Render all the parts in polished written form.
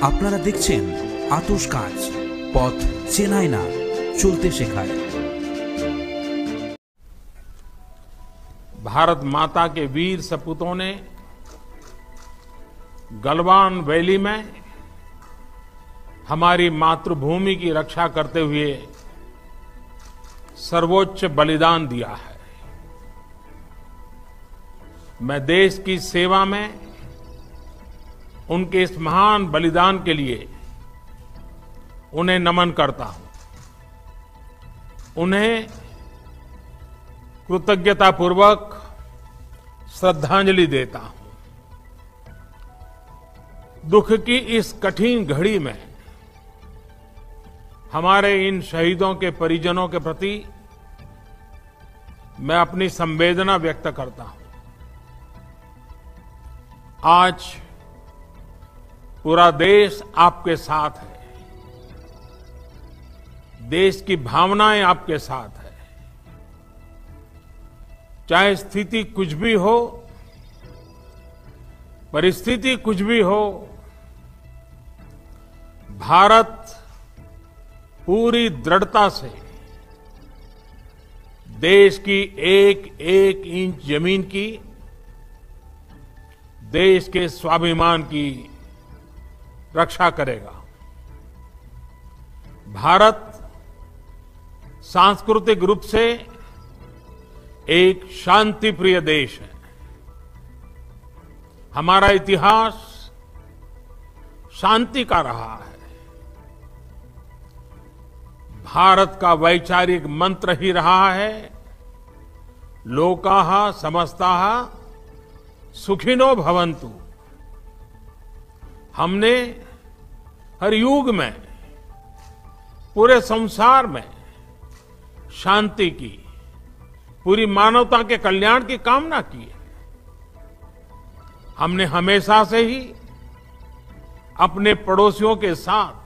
আপনারা দেখছেন আতশ কাজ, পথ চেনায় না, চলতে শেখায়। भारत माता के वीर सपूतों ने गलवान वैली में हमारी मातृभूमि की रक्षा करते हुए सर्वोच्च बलिदान दिया है। मैं देश की सेवा में उनके इस महान बलिदान के लिए उन्हें नमन करता हूं, उन्हें कृतज्ञतापूर्वक श्रद्धांजलि देता हूं। दुख की इस कठिन घड़ी में हमारे इन शहीदों के परिजनों के प्रति मैं अपनी संवेदना व्यक्त करता हूं। आज पूरा देश आपके साथ है, देश की भावनाएं आपके साथ है। चाहे स्थिति कुछ भी हो, परिस्थिति कुछ भी हो, भारत पूरी दृढ़ता से देश की एक एक इंच जमीन की, देश के स्वाभिमान की रक्षा करेगा। भारत सांस्कृतिक रूप से एक शांति प्रिय देश है। हमारा इतिहास शांति का रहा है। भारत का वैचारिक मंत्र ही रहा है, लोकाः समस्ताः सुखिनो भवन्तु। हमने हर युग में, पूरे संसार में शांति की, पूरी मानवता के कल्याण की कामना की है। हमने हमेशा से ही अपने पड़ोसियों के साथ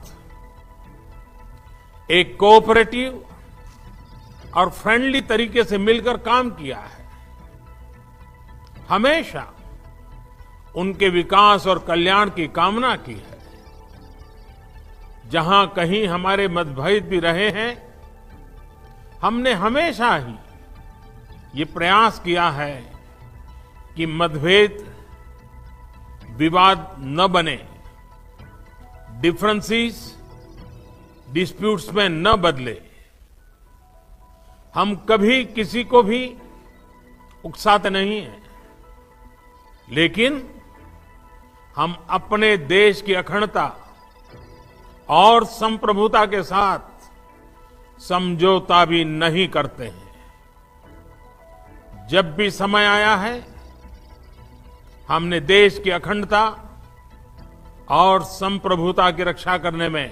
एक कोऑपरेटिव और फ्रेंडली तरीके से मिलकर काम किया है। हमेशा उनके विकास और कल्याण की कामना की है। जहां कहीं हमारे मतभेद भी रहे हैं, हमने हमेशा ही ये प्रयास किया है कि मतभेद विवाद न बने, डिफरेंसेस डिस्प्यूट्स में न बदले। हम कभी किसी को भी उकसाते नहीं हैं, लेकिन हम अपने देश की अखंडता और संप्रभुता के साथ समझौता भी नहीं करते हैं। जब भी समय आया है, हमने देश की अखंडता और संप्रभुता की रक्षा करने में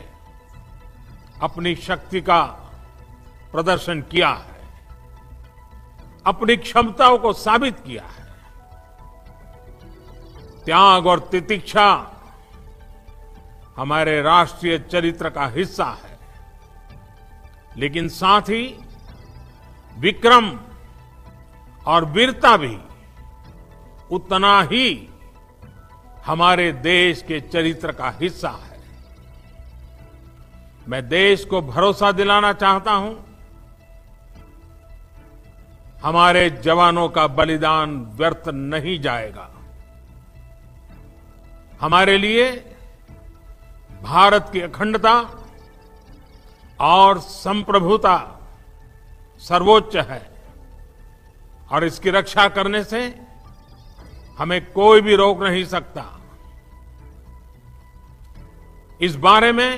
अपनी शक्ति का प्रदर्शन किया है, अपनी क्षमताओं को साबित किया है। त्याग और तितिक्षा हमारे राष्ट्रीय चरित्र का हिस्सा है, लेकिन साथ ही विक्रम और वीरता भी उतना ही हमारे देश के चरित्र का हिस्सा है। मैं देश को भरोसा दिलाना चाहता हूं, हमारे जवानों का बलिदान व्यर्थ नहीं जाएगा। हमारे लिए भारत की अखंडता और संप्रभुता सर्वोच्च है, और इसकी रक्षा करने से हमें कोई भी रोक नहीं सकता। इस बारे में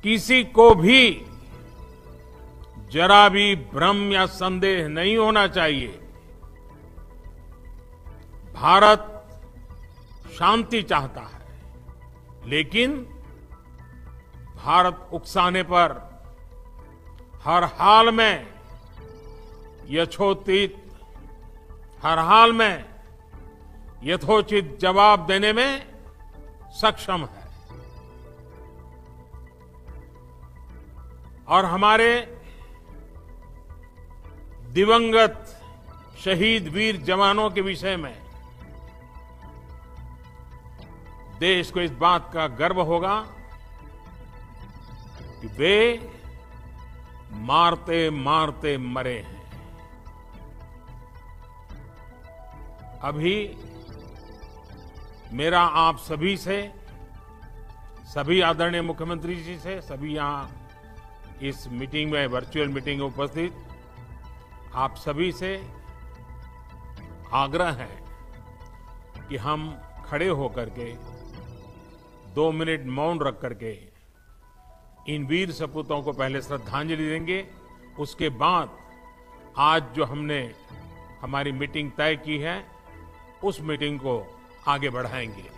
किसी को भी जरा भी भ्रम या संदेह नहीं होना चाहिए। भारत शांति चाहता है, लेकिन भारत उकसाने पर हर हाल में यथोचित जवाब देने में सक्षम है। और हमारे दिवंगत शहीद वीर जवानों के विषय में देश को इस बात का गर्व होगा कि वे मारते मारते मरे हैं। अभी मेरा आप सभी से, सभी आदरणीय मुख्यमंत्री जी से, सभी यहां इस मीटिंग में, वर्चुअल मीटिंग में उपस्थित आप सभी से आग्रह है कि हम खड़े होकर के 2 मिनट मौन रख करके इन वीर सपूतों को पहले श्रद्धांजलि देंगे। उसके बाद आज जो हमने हमारी मीटिंग तय की है, उस मीटिंग को आगे बढ़ाएंगे।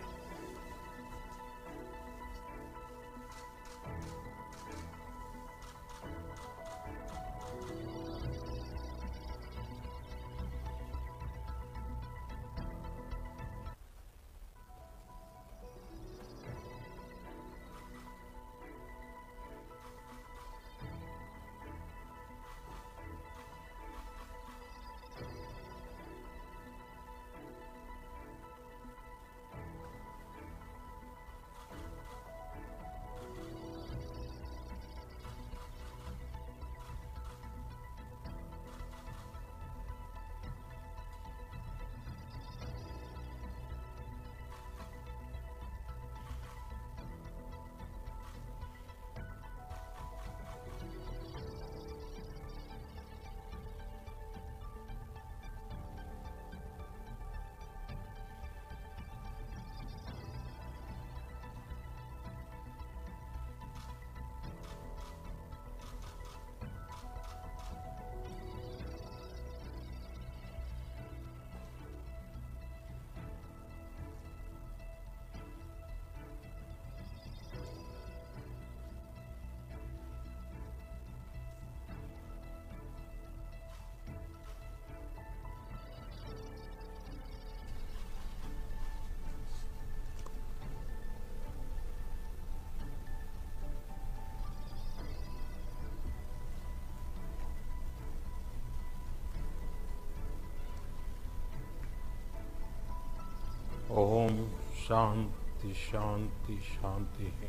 ओम शांति शांति शांति है।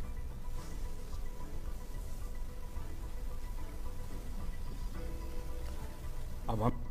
अब हम